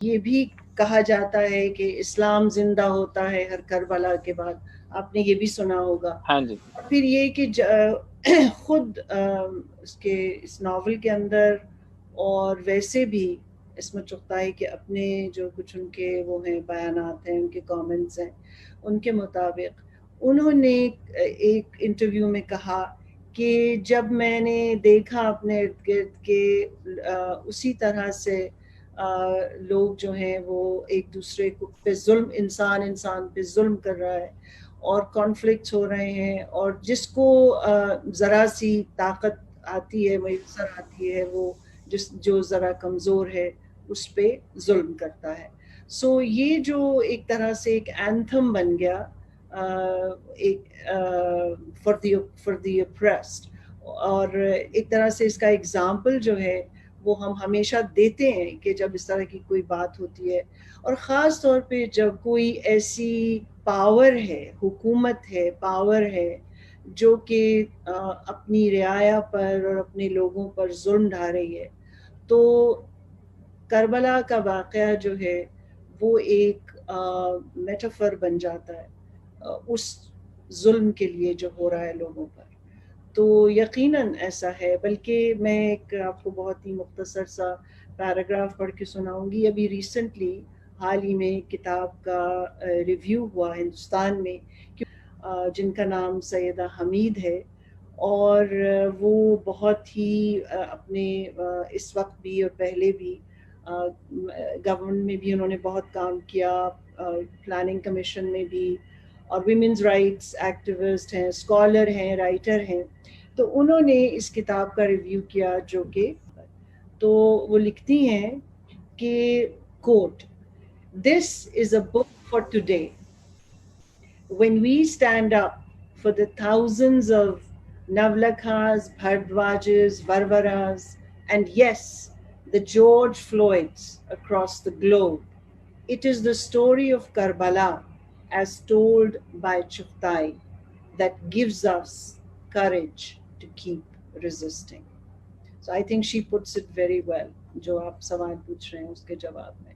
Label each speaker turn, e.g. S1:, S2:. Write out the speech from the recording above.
S1: یہ بھی کہا جاتا ہے کہ اسلام زندہ ہوتا ہے ہر کربلا کے بعد، آپ نے یہ بھی سنا ہوگا.
S2: ہاں جی.
S1: اور پھر یہ کہ خود اس ناول کے اندر اور ویسے بھی عصمت چغتائی کے اپنے جو کچھ ان کے وہ ہیں بیانات ہیں، ان کے کامنٹس ہیں، ان کے مطابق انہوں نے ایک انٹرویو میں کہا کہ جب میں نے دیکھا اپنے ارد گرد کے اسی طرح سے لوگ جو ہیں وہ ایک دوسرے کو پہ ظلم، انسان پہ ظلم کر رہا ہے اور کانفلکٹس ہو رہے ہیں، اور جس کو ذرا سی طاقت آتی ہے، میسر آتی ہے، وہ جو ذرا کمزور ہے اس پہ ظلم کرتا ہے. سو یہ جو ایک طرح سے ایک اینتھم بن گیا فار دی اپریسڈ، اور ایک طرح سے اس کا اگزامپل جو ہے وہ ہم ہمیشہ دیتے ہیں کہ جب اس طرح کی کوئی بات ہوتی ہے، اور خاص طور پہ جب کوئی ایسی پاور ہے، حکومت ہے، پاور ہے جو کہ اپنی رعایا پر اور اپنے لوگوں پر ظلم ڈھا رہی ہے. تو کربلا کا واقعہ جو ہے وہ ایک میٹافر بن جاتا ہے اس ظلم کے لیے جو ہو رہا ہے لوگوں پر. تو یقیناً ایسا ہے، بلکہ میں ایک آپ کو بہت ہی مختصر سا پیراگراف پڑھ کے سناؤں گی. ابھی ریسنٹلی حال ہی میں کتاب کا ریویو ہوا ہندوستان میں، جن کا نام سیدہ حمید ہے، اور وہ بہت ہی اپنے اس وقت بھی اور پہلے بھی گورنمنٹ میں بھی انہوں نے بہت کام کیا، پلاننگ کمیشن میں بھی، اور ویمنز رائٹس ایکٹیوسٹ ہیں، اسکالر ہیں، رائٹر ہیں. تو انہوں نے اس کتاب کا ریویو کیا جو کہ تو وہ لکھتی ہیں کہ کوٹ "This is a book for today. When we stand up for the thousands of Navlakhas, Bhardwajas, Varvaras, and yes, the George Floyds across the globe, it is the story of Karbala as told by Chughtai that gives us courage to keep resisting." So I think she puts it very well. جو آپ سوال پوچھ رہے ہیں اس کے جواب میں.